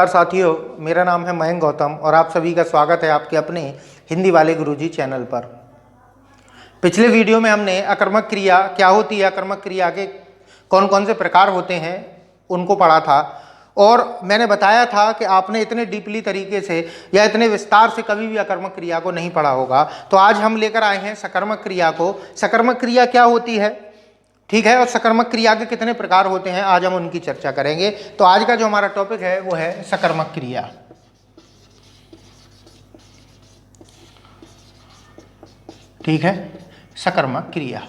नमस्कार साथियों, मेरा नाम है मयंक गौतम और आप सभी का स्वागत है आपके अपने हिंदी वाले गुरुजी चैनल पर। पिछले वीडियो में हमने अकर्मक क्रिया क्या होती है, अकर्मक क्रिया के कौन कौन से प्रकार होते हैं उनको पढ़ा था और मैंने बताया था कि आपने इतने डीपली तरीके से या इतने विस्तार से कभी भी अकर्मक क्रिया को नहीं पढ़ा होगा। तो आज हम लेकर आए हैं सकर्मक क्रिया को। सकर्मक क्रिया क्या होती है, ठीक है, और सकर्मक क्रिया के कितने प्रकार होते हैं, आज हम उनकी चर्चा करेंगे। तो आज का जो हमारा टॉपिक है वो है सकर्मक क्रिया। ठीक है, सकर्मक क्रिया।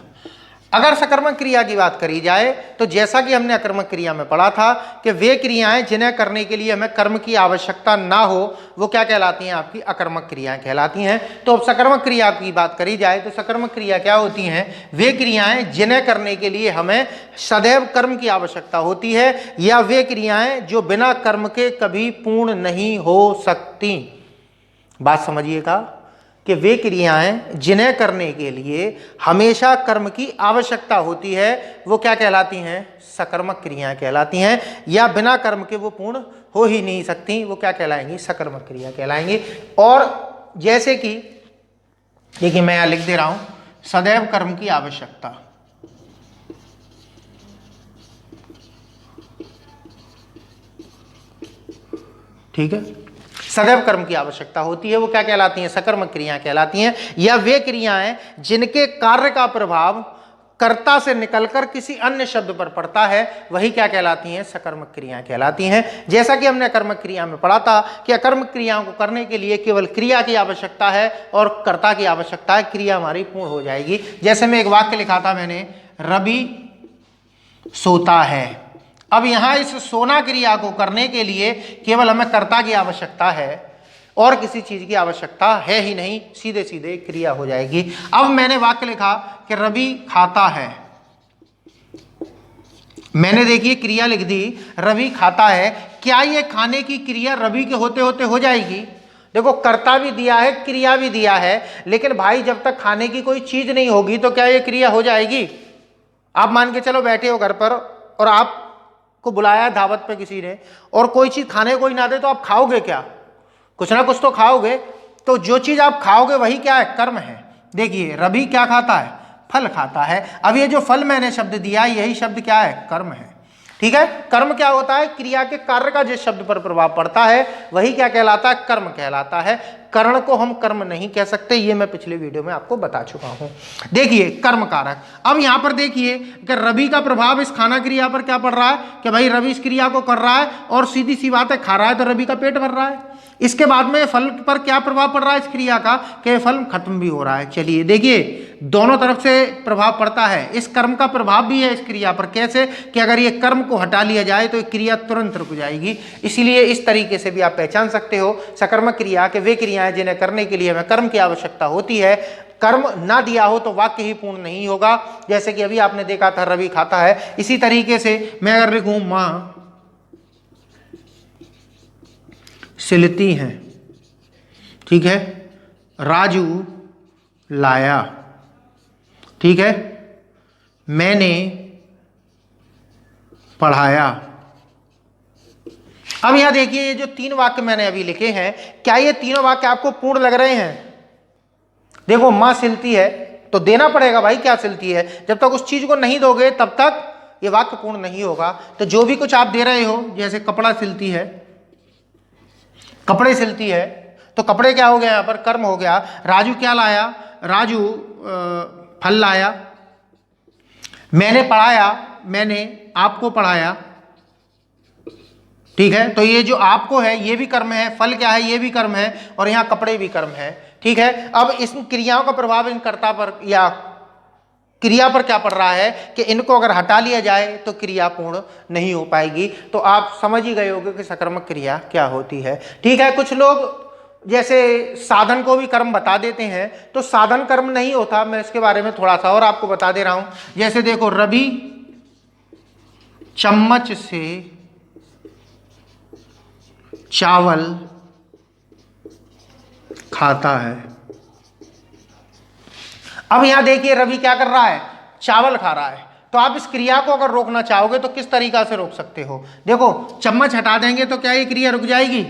अगर सकर्मक क्रिया की बात करी जाए तो जैसा कि हमने अकर्मक क्रिया में पढ़ा था कि वे क्रियाएं जिन्हें करने के लिए हमें कर्म की आवश्यकता ना हो वो क्या कहलाती हैं, आपकी अकर्मक क्रियाएं कहलाती हैं। तो अब सकर्मक क्रिया की बात करी जाए तो सकर्मक क्रिया क्या होती हैं, वे क्रियाएं जिन्हें करने के लिए हमें सदैव कर्म की आवश्यकता होती है या वे क्रियाएं जो बिना कर्म के कभी पूर्ण नहीं हो सकती। बात समझिएगा कि वे क्रियाएं जिन्हें करने के लिए हमेशा कर्म की आवश्यकता होती है वो क्या कहलाती हैं, सकर्मक क्रियाएं कहलाती हैं, या बिना कर्म के वो पूर्ण हो ही नहीं सकती, वो क्या कहलाएंगी, सकर्मक क्रिया कहलाएंगी। और जैसे कि देखिए मैं यहां लिख दे रहा हूं, सदैव कर्म की आवश्यकता, ठीक है, सदैव कर्म की आवश्यकता होती है, वो क्या कहलाती हैं, सकर्मक क्रियाएं कहलाती हैं। या वे क्रियाएं जिनके कार्य का प्रभाव कर्ता से निकलकर किसी अन्य शब्द पर पड़ता है वही क्या कहलाती हैं, सकर्मक क्रियाएं कहलाती हैं। जैसा कि हमने कर्मक क्रिया में पढ़ा था कि अकर्मक क्रियाओं को करने के लिए केवल क्रिया की आवश्यकता है और कर्ता की आवश्यकता है, क्रिया हमारी पूर्ण हो जाएगी। जैसे मैं एक वाक्य लिखा था मैंने, रवि सोता है। अब यहां इस सोना क्रिया को करने के लिए केवल हमें कर्ता की आवश्यकता है और किसी चीज की आवश्यकता है ही नहीं, सीधे सीधे क्रिया हो जाएगी। अब मैंने वाक्य लिखा कि रवि खाता है, मैंने देखिए क्रिया लिख दी, रवि खाता है। क्या ये खाने की क्रिया रवि के होते होते हो जाएगी? देखो कर्ता भी दिया है, क्रिया भी दिया है, लेकिन भाई जब तक खाने की कोई चीज नहीं होगी तो क्या ये क्रिया हो जाएगी? आप मान के चलो बैठे हो घर पर और आप को बुलाया दावत पे किसी ने और कोई चीज खाने को ही ना दे तो आप खाओगे क्या? कुछ ना कुछ तो खाओगे। तो जो चीज आप खाओगे वही क्या है, कर्म है। देखिए रवि क्या खाता है, फल खाता है। अब ये जो फल मैंने शब्द दिया यही शब्द क्या है, कर्म है। ठीक है, कर्म क्या होता है, क्रिया के कार्य का जिस शब्द पर प्रभाव पड़ता है वही क्या कहलाता है, कर्म कहलाता है। कर्ण को हम कर्म नहीं कह सकते, ये मैं पिछले वीडियो में आपको बता चुका हूं। देखिए कर्म कारक। अब यहां पर देखिए कि रवि का प्रभाव इस खाना क्रिया पर क्या पड़ रहा है कि भाई रवि इस क्रिया को कर रहा है और सीधी सी बात है खा रहा है तो रवि का पेट भर रहा है। इसके बाद में फल पर क्या प्रभाव पड़ रहा है इस क्रिया का, कि फल खत्म भी हो रहा है। चलिए देखिए दोनों तरफ से प्रभाव पड़ता है, इस कर्म का प्रभाव भी है इस क्रिया पर। कैसे कि अगर ये कर्म को हटा लिया जाए तो क्रिया तुरंत रुक जाएगी। इसीलिए इस तरीके से भी आप पहचान सकते हो सकर्मक क्रिया के वे क्रियाएं जिन्हें करने के लिए हमें कर्म की आवश्यकता होती है। कर्म ना दिया हो तो वाक्य ही पूर्ण नहीं होगा। जैसे कि अभी आपने देखा था रवि खाता है, इसी तरीके से मैं अगर लिखूं मां सिलती हैं, ठीक है, राजू लाया, ठीक है, मैंने पढ़ाया। अब यहां देखिए ये जो तीन वाक्य मैंने अभी लिखे हैं, क्या ये तीनों वाक्य आपको पूर्ण लग रहे हैं? देखो मां सिलती है तो देना पड़ेगा भाई, क्या सिलती है, जब तक उस चीज को नहीं दोगे तब तक ये वाक्य पूर्ण नहीं होगा। तो जो भी कुछ आप दे रहे हो, जैसे कपड़ा सिलती है, कपड़े सिलती है, तो कपड़े क्या हो गया, यहां पर कर्म हो गया। राजू क्या लाया, राजू फल लाया। मैंने पढ़ाया, मैंने आपको पढ़ाया, ठीक है, तो ये जो आपको है ये भी कर्म है, फल क्या है ये भी कर्म है, और यहां कपड़े भी कर्म है। ठीक है, अब इस क्रियाओं का प्रभाव इन कर्ता पर या क्रिया पर क्या पड़ रहा है कि इनको अगर हटा लिया जाए तो क्रिया पूर्ण नहीं हो पाएगी। तो आप समझ ही गए होंगे कि सकर्मक क्रिया क्या होती है। ठीक है, कुछ लोग जैसे साधन को भी कर्म बता देते हैं, तो साधन कर्म नहीं होता। मैं इसके बारे में थोड़ा सा और आपको बता दे रहा हूं। जैसे देखो रवि चम्मच से चावल खाता है। अब यहां देखिए रवि क्या कर रहा है, चावल खा रहा है। तो आप इस क्रिया को अगर रोकना चाहोगे तो किस तरीका से रोक सकते हो? देखो, चम्मच हटा देंगे तो क्या ये क्रिया रुक जाएगी?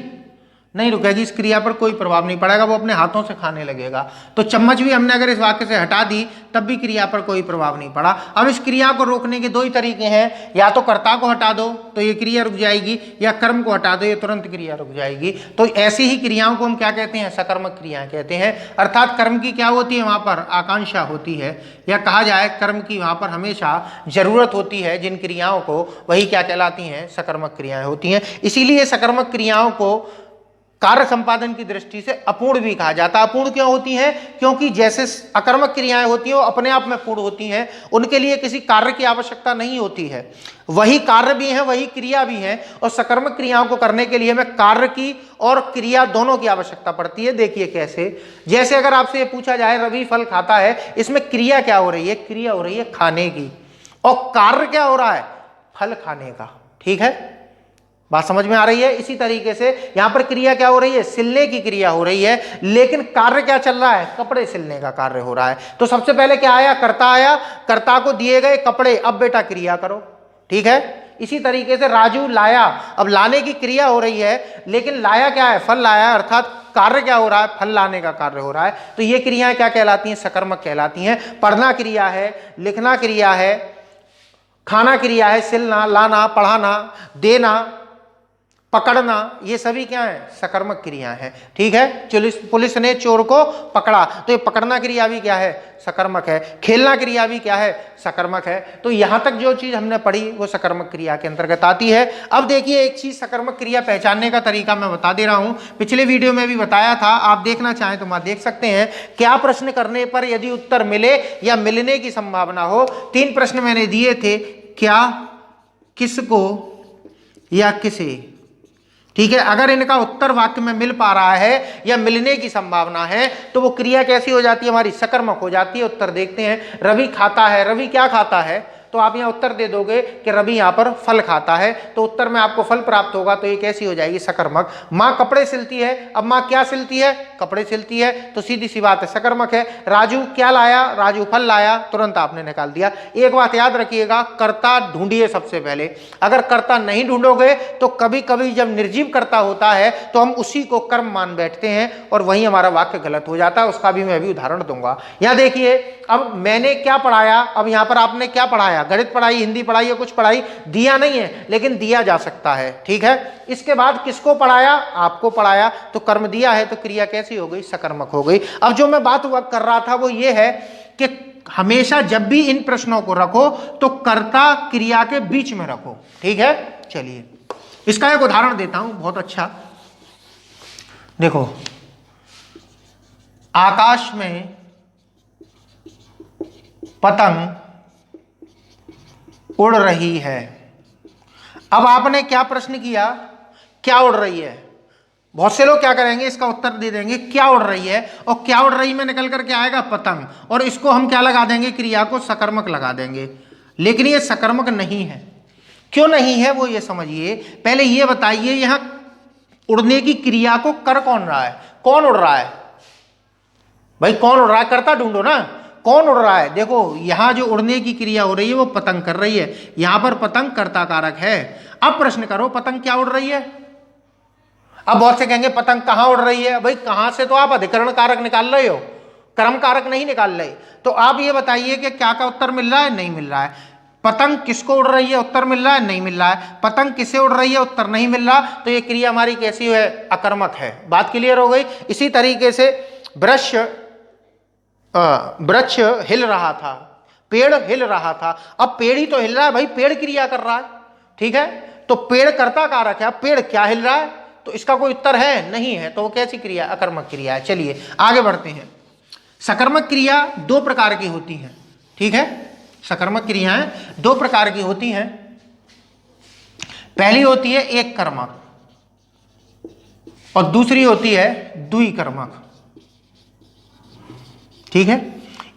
नहीं रुकेगी, इस क्रिया पर कोई प्रभाव नहीं पड़ेगा, वो अपने हाथों से खाने लगेगा। तो चम्मच भी हमने अगर इस वाक्य से हटा दी तब भी क्रिया पर कोई प्रभाव नहीं पड़ा। अब इस क्रिया को रोकने के दो ही तरीके हैं, या तो कर्ता को हटा दो तो ये क्रिया रुक जाएगी, या कर्म को हटा दो ये तुरंत क्रिया रुक जाएगी। तो ऐसी ही क्रियाओं को हम क्या कहते हैं? सकर्मक क्रिया कहते हैं। अर्थात कर्म की क्या होती है? वहां पर आकांक्षा होती है, या कहा जाए कर्म की वहां पर हमेशा जरूरत होती है जिन क्रियाओं को, वही क्या कहलाती हैं? सकर्मक क्रियाएं होती हैं। इसीलिए सकर्मक क्रियाओं को कार्य संपादन की दृष्टि से अपूर्ण भी कहा जाता है। अपूर्ण क्यों होती हैं? क्योंकि जैसे अकर्मक क्रियाएं होती हैं वो अपने आप में पूर्ण होती हैं, उनके लिए किसी कार्य की आवश्यकता नहीं होती है। वही कार्य भी है, वही क्रिया भी है, और सकर्मक क्रियाओं को करने के लिए हमें कार्य की और क्रिया दोनों की आवश्यकता पड़ती है। देखिए कैसे, जैसे अगर आपसे ये पूछा जाए रवि फल खाता है, इसमें क्रिया क्या हो रही है? क्रिया हो रही है खाने की, और कार्य क्या हो रहा है? फल खाने का। ठीक है, बात समझ में आ रही है? इसी तरीके से यहां पर क्रिया क्या हो रही है? सिलने की क्रिया हो रही है, लेकिन कार्य क्या चल रहा है? कपड़े सिलने का कार्य हो रहा है। तो सबसे पहले क्या आया? कर्ता आया, कर्ता को दिए गए कपड़े, अब बेटा क्रिया करो। ठीक है, इसी तरीके से राजू लाया, अब लाने की क्रिया हो रही है, लेकिन लाया क्या है? फल लाया, अर्थात कार्य क्या हो रहा है? फल लाने का कार्य हो रहा है। तो ये क्रियाएं क्या कहलाती हैं? सकर्मक कहलाती हैं। पढ़ना क्रिया है, लिखना क्रिया है, खाना क्रिया है, सिलना, लाना, पढ़ाना, देना, पकड़ना, ये सभी क्या है? सकर्मक क्रिया है। ठीक है, पुलिस ने चोर को पकड़ा, तो ये पकड़ना क्रिया भी क्या है? सकर्मक है। खेलना क्रिया भी क्या है? सकर्मक है। तो यहां तक जो चीज हमने पढ़ी वो सकर्मक क्रिया के अंतर्गत आती है। अब देखिए एक चीज सकर्मक क्रिया पहचानने का तरीका मैं बता दे रहा हूं, पिछले वीडियो में भी बताया था, आप देखना चाहें तो वहां देख सकते हैं। क्या प्रश्न करने पर यदि उत्तर मिले या मिलने की संभावना हो? 3 प्रश्न मैंने दिए थे, क्या, किसको या किसे। ठीक है, अगर इनका उत्तर वाक्य में मिल पा रहा है या मिलने की संभावना है तो वो क्रिया कैसी हो जाती है? हमारी सकर्मक हो जाती है। उत्तर देखते हैं, रवि खाता है, रवि क्या खाता है? तो आप यहाँ उत्तर दे दोगे कि रवि यहाँ पर फल खाता है, तो उत्तर में आपको फल प्राप्त होगा, तो ये कैसी हो जाएगी? सकर्मक। माँ कपड़े सिलती है, अब माँ क्या सिलती है? कपड़े सिलती है, तो सीधी सी बात है सकर्मक है। राजू क्या लाया? राजू फल लाया, तुरंत आपने निकाल दिया। एक बात याद रखिएगा, कर्ता ढूंढिए सबसे पहले। अगर कर्ता नहीं ढूंढोगे तो कभी कभी जब निर्जीव कर्ता होता है तो हम उसी को कर्म मान बैठते हैं और वहीं हमारा वाक्य गलत हो जाता है। उसका भी मैं अभी उदाहरण दूंगा। यहाँ देखिए, अब मैंने क्या पढ़ाया, अब यहाँ पर आपने क्या पढ़ाया? गणित पढ़ाई, हिंदी पढ़ाई या कुछ पढ़ाई? दिया नहीं है, लेकिन दिया जा सकता है। ठीक है, इसके बाद किसको पढ़ाया? आपको पढ़ाया, तो कर्म दिया है, तो क्रिया कैसी हो गई? सकर्मक हो गई। अब जो मैं बात कर रहा था वो ये है कि हमेशा जब भी इन प्रश्नों को रखो तो कर्ता क्रिया के बीच में रखो। ठीक है, चलिए इसका एक उदाहरण देता हूं, बहुत अच्छा। देखो, आकाश में पतंग उड़ रही है। अब आपने क्या प्रश्न किया? क्या उड़ रही है? बहुत से लोग क्या करेंगे, इसका उत्तर दे देंगे क्या उड़ रही है, और क्या उड़ रही में निकल कर के आएगा? पतंग, और इसको हम क्या लगा देंगे? क्रिया को सकर्मक लगा देंगे। लेकिन ये सकर्मक नहीं है। क्यों नहीं है वो ये समझिए। पहले ये बताइए, यहां उड़ने की क्रिया को कर कौन रहा है? कौन उड़ रहा है भाई? कौन उड़ रहा है? कर्ता ढूंढो ना, कौन उड़ रहा है? देखो, यहां जो उड़ने की क्रिया हो रही है वो पतंग कर रही है, यहां पर पतंग कर्ता कारक है। अब प्रश्न करो, पतंग क्या उड़ रही है? अब बहुत से कहेंगे पतंग कहां उड़ रही है? भाई कहां से, तो आप अधिकरण कारक निकाल रहे हो, कर्म कारक नहीं निकाल रहे। तो आप ये बताइए कि क्या का उत्तर मिल रहा है? नहीं मिल रहा है। पतंग किसको उड़ रही है? उत्तर मिल रहा है? नहीं मिल रहा है। पतंग किसे उड़ रही है? उत्तर नहीं मिल रहा। तो ये क्रिया हमारी कैसी है? अकर्मक है। बात क्लियर हो गई। इसी तरीके से वृक्ष हिल रहा था, पेड़ हिल रहा था। अब पेड़ ही तो हिल रहा है भाई, पेड़ क्रिया कर रहा है। ठीक है, तो पेड़ कर्ता कारक है। अब पेड़ क्या हिल रहा है? तो इसका कोई उत्तर है? नहीं है। तो वो कैसी क्रिया? अकर्मक क्रिया है। चलिए आगे बढ़ते हैं। सकर्मक क्रिया 2 प्रकार की होती हैं। ठीक है, सकर्मक क्रियाएं 2 प्रकार की होती हैं। पहली होती है एक कर्मक और दूसरी होती है द्विकर्मक। ठीक है,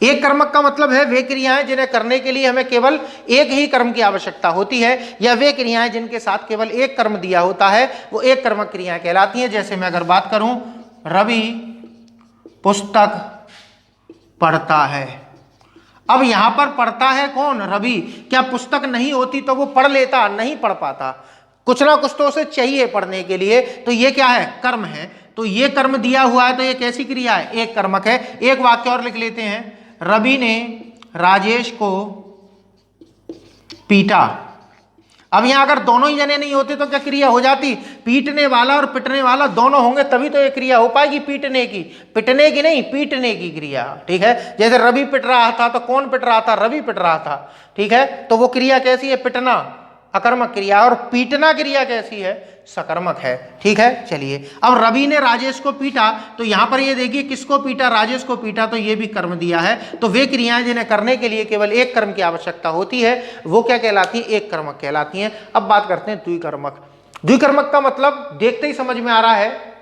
एक कर्मक का मतलब है वे क्रियाएं जिन्हें करने के लिए हमें केवल एक ही कर्म की आवश्यकता होती है, या वे क्रियाएं जिनके साथ केवल एक कर्म दिया होता है, वो एक कर्मक क्रियाएं कहलाती हैं। जैसे मैं अगर बात करूं, रवि पुस्तक पढ़ता है। अब यहां पर पढ़ता है कौन? रवि। क्या पुस्तक नहीं होती तो वो पढ़ लेता? नहीं पढ़ पाता, कुछ ना कुछ तो उसे चाहिए पढ़ने के लिए। तो ये क्या है? कर्म है। तो ये कर्म दिया हुआ है, तो ये कैसी क्रिया है? एक कर्मक है। एक वाक्य और लिख लेते हैं, रवि ने राजेश को पीटा। अब यहां अगर दोनों ही जने नहीं होते तो क्या क्रिया हो जाती? पीटने वाला और पिटने वाला दोनों होंगे तभी तो ये क्रिया हो पाएगी पीटने की। पिटने की नहीं, पीटने की क्रिया। ठीक है, जैसे रवि पिट रहा था तो कौन पिट रहा था? रवि पिट रहा था। ठीक है, तो वो क्रिया कैसी है? पिटना अकर्मक क्रिया, और पीटना क्रिया कैसी है? सकर्मक है। ठीक है, चलिए अब रवि ने राजेश को पीटा, तो यहां पर ये देखिए किसको पीटा? राजेश को पीटा, तो ये भी कर्म दिया है। तो वे क्रियाएं जिन्हें करने के लिए केवल एक कर्म की आवश्यकता होती है वो क्या कहलाती है? एक कर्मक कहलाती हैं। अब बात करते हैं द्विकर्मक। द्विकर्मक का मतलब देखते ही समझ में आ रहा है,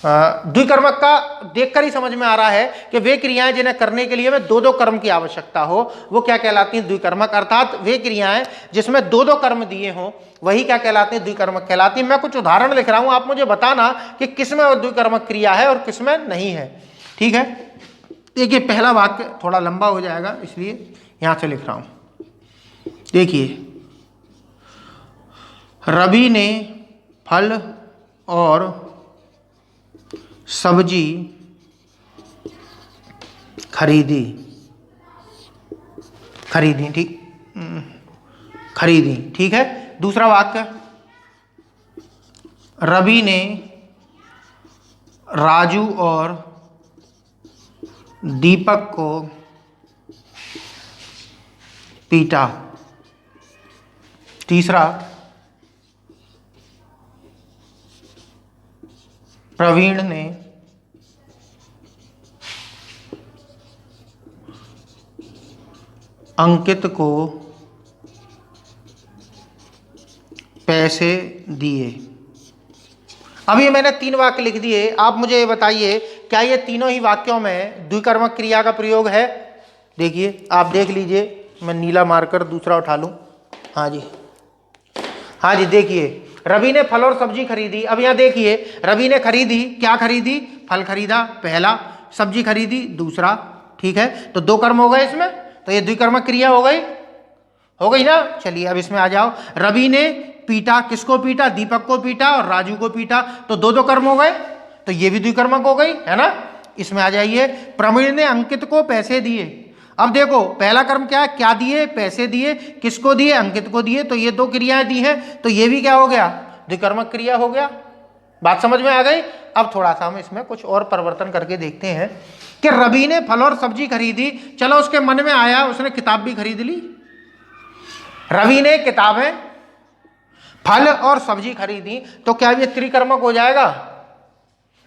द्विकर्मक का देखकर ही समझ में आ रहा है कि वे क्रियाएं जिन्हें करने के लिए में दो दो कर्म की आवश्यकता हो वो क्या कहलाती हैं? द्विकर्मक। अर्थात वे क्रियाएं जिसमें दो दो कर्म दिए हों वही क्या कहलाती हैं? द्विकर्मक कहलाती हैं। मैं कुछ उदाहरण लिख रहा हूं, आप मुझे बताना कि किसमें द्विकर्मक क्रिया है और किसमें नहीं है। ठीक है, देखिए पहला वाक्य थोड़ा लंबा हो जाएगा इसलिए यहां से लिख रहा हूं। देखिए, रवि ने फल और सब्जी खरीदी। ठीक, खरीदी। ठीक है, दूसरा वाक्य, रवि ने राजू और दीपक को पीटा। तीसरा, प्रवीण ने अंकित को पैसे दिए। अब ये मैंने 3 वाक्य लिख दिए, आप मुझे ये बताइए क्या ये तीनों ही वाक्यों में द्विकर्मक क्रिया का प्रयोग है? देखिए, आप देख लीजिए, मैं नीला मार्कर दूसरा उठा लूं। हाँ जी, हाँ जी, देखिए रवि ने फल और सब्जी खरीदी। अब यहाँ देखिए, रवि ने खरीदी, क्या खरीदी? फल खरीदा पहला, सब्जी खरीदी दूसरा। ठीक है, तो 2 कर्म हो गए इसमें, तो ये द्विकर्मक क्रिया हो गई ना। चलिए अब इसमें आ जाओ, रवि ने पीटा, किसको पीटा? दीपक को पीटा और राजू को पीटा, तो 2 कर्म हो गए, तो ये भी द्विकर्मक हो गई, है ना। इसमें आ जाइए, प्रवीण ने अंकित को पैसे दिए। अब देखो पहला कर्म क्या है? क्या दिए? पैसे दिए। किसको दिए? अंकित को दिए, तो ये 2 क्रियाएं दी हैं, तो ये भी क्या हो गया? द्विकर्मक क्रिया हो गया। बात समझ में आ गई? अब थोड़ा सा हम इसमें कुछ और परिवर्तन करके देखते हैं कि रवि ने फल और सब्जी खरीदी। चलो उसके मन में आया, उसने किताब भी खरीद ली। रवि ने किताबें, फल और सब्जी खरीदी, तो क्या ये त्रिकर्मक हो जाएगा?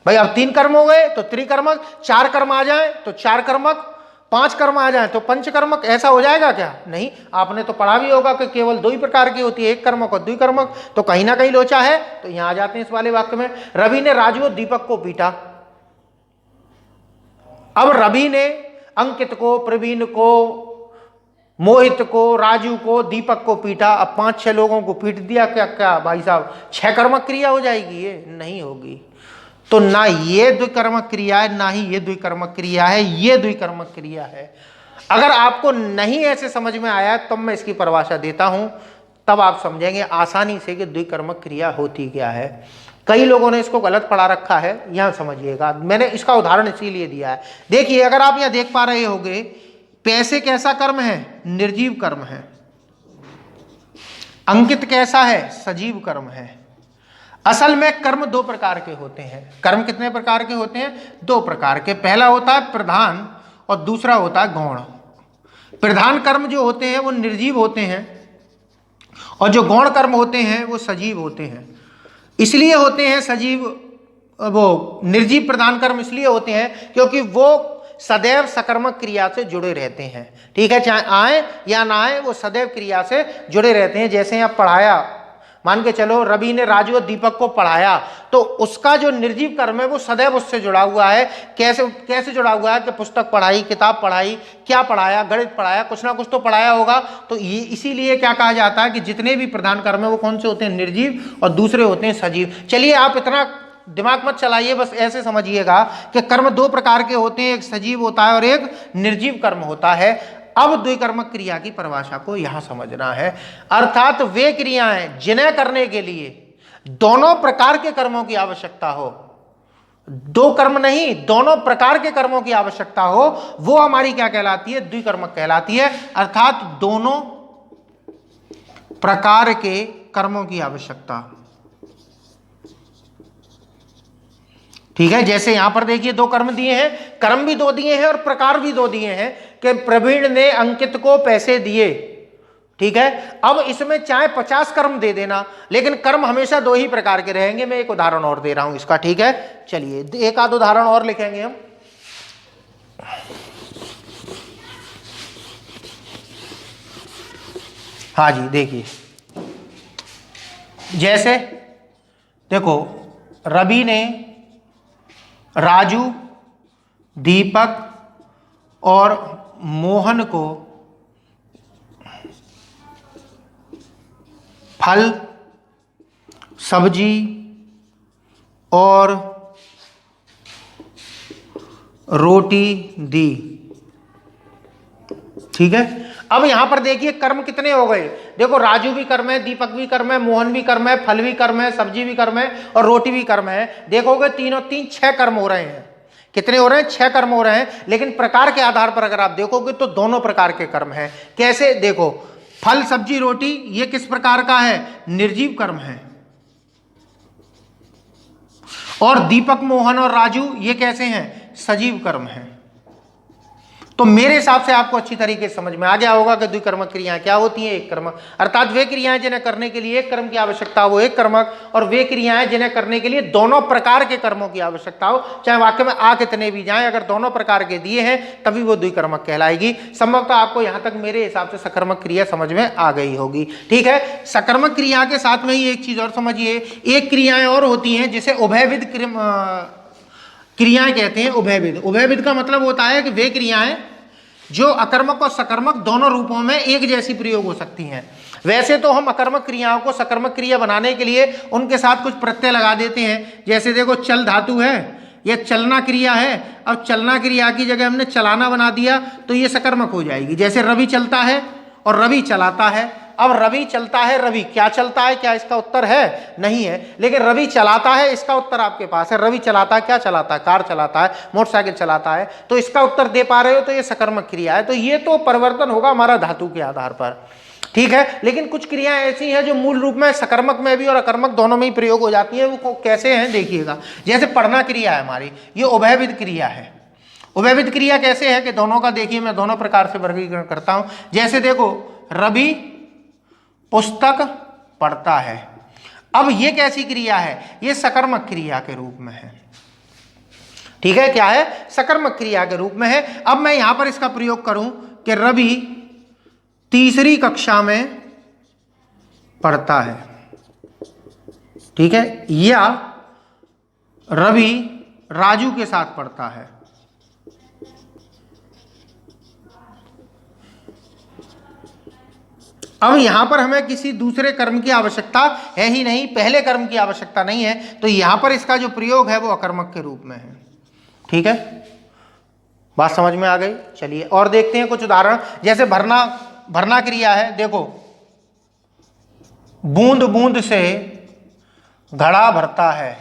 भाई अब 3 कर्म हो गए तो त्रिकर्मक, 4 कर्म आ जाए तो 4 कर्मक, 5 कर्म आ जाए तो पंचकर्मक। ऐसा हो जाएगा क्या? नहीं, आपने तो पढ़ा भी होगा कि केवल 2 ही प्रकार की होती है, एक कर्मक और द्विकर्मक। तो कहीं ना कहीं लोचा है। तो यहां आ जाते हैं इस वाले वाक्य में, रवि ने राजू और दीपक को पीटा। अब रवि ने अंकित को, प्रवीण को, मोहित को, राजू को, दीपक को पीटा। अब 5-6 लोगों को पीट दिया, क्या क्या भाई साहब 6 कर्मक क्रिया हो जाएगी? ये नहीं होगी। तो ना ये द्विकर्मक क्रिया है, ना ही ये द्विकर्मक क्रिया है, ये द्विकर्मक क्रिया है। अगर आपको नहीं ऐसे समझ में आया तब मैं इसकी परिभाषा देता हूं, तब आप समझेंगे आसानी से कि द्विकर्मक क्रिया होती क्या है। कई लोगों ने इसको गलत पढ़ा रखा है, यहां समझिएगा, मैंने इसका उदाहरण इसीलिए दिया है। देखिए, अगर आप यहां देख पा रहे होंगे, पैसे कैसा कर्म है? निर्जीव कर्म है। अंकित कैसा है? सजीव कर्म है। असल में कर्म 2 प्रकार के होते हैं। कर्म कितने प्रकार के होते हैं? 2 प्रकार के। पहला होता है प्रधान और दूसरा होता है गौण। प्रधान कर्म जो होते हैं वो निर्जीव होते हैं और जो गौण कर्म होते हैं वो सजीव होते हैं। इसलिए होते हैं सजीव, वो निर्जीव प्रधान कर्म इसलिए होते हैं क्योंकि वो सदैव सकर्मक क्रिया से जुड़े रहते हैं। ठीक है, चाहे आए या ना आए वो सदैव क्रिया से जुड़े रहते हैं। जैसे आप पढ़ाया, मान के चलो रवि ने राजू और दीपक को पढ़ाया, तो उसका जो निर्जीव कर्म है वो सदैव उससे जुड़ा हुआ है। कैसे जुड़ा हुआ है? कि पुस्तक पढ़ाई, किताब पढ़ाई, क्या पढ़ाया? गणित पढ़ाया, कुछ ना कुछ तो पढ़ाया होगा। तो ये इसीलिए क्या कहा जाता है कि जितने भी प्रधान कर्म है वो कौन से होते हैं? निर्जीव, और दूसरे होते हैं सजीव। चलिए आप इतना दिमाग मत चलाइए, बस ऐसे समझिएगा कि कर्म दो प्रकार के होते हैं, एक सजीव होता है और एक निर्जीव कर्म होता है। अब द्विकर्मक क्रिया की परिभाषा को यहां समझना है, अर्थात वे क्रियाएं जिन्हें करने के लिए दोनों प्रकार के कर्मों की आवश्यकता हो, दो कर्म नहीं दोनों प्रकार के कर्मों की आवश्यकता हो, वो हमारी क्या कहलाती है? द्विकर्मक कहलाती है। अर्थात दोनों प्रकार के कर्मों की आवश्यकता। ठीक है, जैसे यहां पर देखिए दो कर्म दिए हैं, कर्म भी दो दिए हैं और प्रकार भी दो दिए हैं कि प्रवीण ने अंकित को पैसे दिए। ठीक है, अब इसमें चाहे 50 कर्म दे देना, लेकिन कर्म हमेशा दो ही प्रकार के रहेंगे। मैं एक उदाहरण और दे रहा हूं इसका। ठीक है, चलिए एक आध उदाहरण और लिखेंगे हम। हाँ जी, देखिए जैसे देखो रवि ने राजू, दीपक और मोहन को फल, सब्जी और रोटी दी। ठीक है, अब यहां पर देखिए कर्म कितने हो गए। देखो राजू भी कर्म है, दीपक भी कर्म है, मोहन भी कर्म है, फल भी कर्म है, सब्जी भी कर्म है और रोटी भी कर्म है। देखोगे तीनों तीन 6 कर्म हो रहे हैं। कितने हो रहे हैं? 6 कर्म हो रहे हैं। लेकिन प्रकार के आधार पर अगर आप देखोगे तो दोनों प्रकार के कर्म हैं। कैसे? देखो फल, सब्जी, रोटी ये किस प्रकार का है? निर्जीव कर्म है। और दीपक, मोहन और राजू ये कैसे हैं? सजीव कर्म है। तो मेरे हिसाब से आपको अच्छी तरीके से समझ में आ गया होगा कि द्विकर्मक क्रियाएं क्या होती हैं। एक कर्मक अर्थात वे क्रियाएं जिन्हें करने के लिए एक कर्म की आवश्यकता हो, एक कर्मक, और वे क्रियाएं जिन्हें करने के लिए दोनों प्रकार के कर्मों की आवश्यकता हो, चाहे वाक्य में आ कितने भी जाएं, अगर दोनों प्रकार के दिए हैं तभी वो द्विकर्मक कहलाएगी। संभवतः आपको यहां तक मेरे हिसाब से सकर्मक क्रिया समझ में आ गई होगी। ठीक है, सकर्मक क्रिया के साथ में ही एक चीज और समझिए, एक क्रियाएं और होती हैं जिसे उभयविध क्रियाएं कहते हैं। उभयविध, उभयविध का मतलब होता है कि वे क्रियाएं जो अकर्मक और सकर्मक दोनों रूपों में एक जैसी प्रयोग हो सकती हैं। वैसे तो हम अकर्मक क्रियाओं को सकर्मक क्रिया बनाने के लिए उनके साथ कुछ प्रत्यय लगा देते हैं। जैसे देखो चल धातु है, यह चलना क्रिया है। अब चलना क्रिया की जगह हमने चलाना बना दिया तो ये सकर्मक हो जाएगी। जैसे रवि चलता है और रवि चलाता है। अब रवि चलता है, रवि क्या चलता है? क्या इसका उत्तर है? नहीं है। लेकिन रवि चलाता है, इसका उत्तर आपके पास है। रवि चलाता है, क्या चलाता है? कार चलाता है, मोटरसाइकिल चलाता है। तो इसका उत्तर दे पा रहे हो तो ये सकर्मक क्रिया है। तो ये तो परिवर्तन होगा हमारा धातु के आधार पर। ठीक है, लेकिन कुछ क्रियाएं ऐसी हैं जो मूल रूप में सकर्मक में भी और अकर्मक दोनों में ही प्रयोग हो जाती है। वो कैसे हैं देखिएगा। जैसे पढ़ना क्रिया है हमारी, ये उभयविध क्रिया है। उभयविध क्रिया कैसे है कि दोनों का देखिए मैं दोनों प्रकार से वर्गीकरण करता हूं। जैसे देखो रवि पुस्तक पढ़ता है। अब ये कैसी क्रिया है? ये सकर्मक क्रिया के रूप में है। ठीक है, क्या है? सकर्मक क्रिया के रूप में है। अब मैं यहां पर इसका प्रयोग करूं कि रवि तीसरी कक्षा में पढ़ता है। ठीक है, या रवि राजू के साथ पढ़ता है। अब यहां पर हमें किसी दूसरे कर्म की आवश्यकता है ही नहीं, पहले कर्म की आवश्यकता नहीं है, तो यहां पर इसका जो प्रयोग है वो अकर्मक के रूप में है। ठीक है, बात समझ में आ गई। चलिए और देखते हैं कुछ उदाहरण। जैसे भरना, भरना क्रिया है। देखो बूंद बूंद से घड़ा भरता है।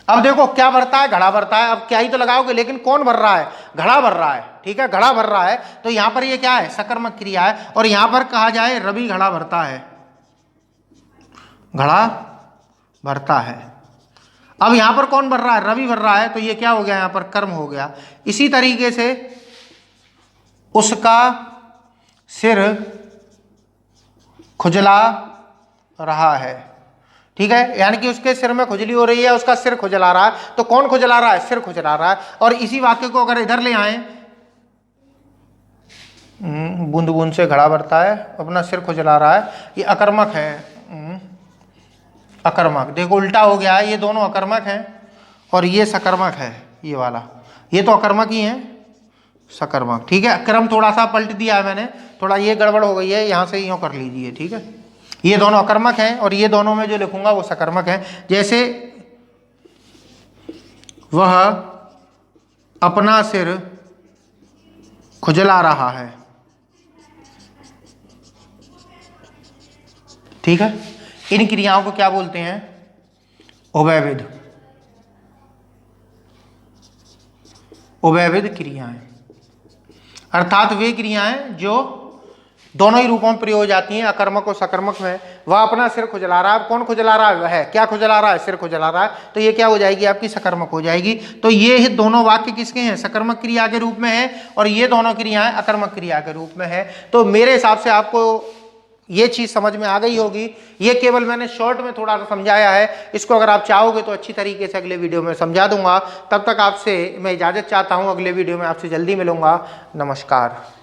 अब देखो क्या भरता है? घड़ा भरता है। अब क्या ही तो लगाओगे, लेकिन कौन भर रहा है? घड़ा भर रहा है। ठीक है, घड़ा भर रहा है, तो यहां पर ये क्या है? सकर्मक क्रिया है। और यहां पर कहा जाए रवि घड़ा भरता है, घड़ा भरता है। अब यहां पर कौन भर रहा है? रवि भर रहा है, तो ये क्या हो गया? यहां पर कर्म हो गया। इसी तरीके से उसका सिर खुजला रहा है। ठीक है, यानी कि उसके सिर में खुजली हो रही है, उसका सिर खुजला रहा है। तो कौन खुजला रहा है? सिर खुजला रहा है। और इसी वाक्य को अगर इधर ले आए, बूंद बूंद से घड़ा भरता है, अपना सिर खुजला रहा है, ये अकर्मक है। अकर्मक, देखो उल्टा हो गया है, ये दोनों अकर्मक हैं और ये सकर्मक है। ये वाला, ये तो अकर्मक ही है, सकर्मक। ठीक है, क्रम थोड़ा सा पलट दिया है मैंने, थोड़ा ये गड़बड़ हो गई है, यहां से यूं कर लीजिए। ठीक है, ये दोनों अकर्मक हैं और ये दोनों में जो लिखूंगा वो सकर्मक है। जैसे वह अपना सिर खुजला रहा है, ठीक है। इन क्रियाओं को क्या बोलते हैं? उभयविध, उभयविध क्रियाएं, अर्थात वे क्रियाएं जो दोनों ही रूपों में प्रयोग हो जाती हैं, अकर्मक और सकर्मक में। वह अपना सिर खुजला रहा है, कौन खुजला रहा है? वह है। क्या खुजला रहा है? सिर खुजला रहा है। तो ये क्या हो जाएगी? आपकी सकर्मक हो जाएगी। तो ये दोनों वाक्य किसके हैं? सकर्मक क्रिया के रूप में है, और ये दोनों क्रियाएं अकर्मक क्रिया के रूप में है। तो मेरे हिसाब से आपको ये चीज समझ में आ गई होगी। ये केवल मैंने शॉर्ट में थोड़ा सा समझाया है, इसको अगर आप चाहोगे तो अच्छी तरीके से अगले वीडियो में समझा दूंगा। तब तक आपसे मैं इजाजत चाहता हूं, अगले वीडियो में आपसे जल्दी मिलूंगा। नमस्कार।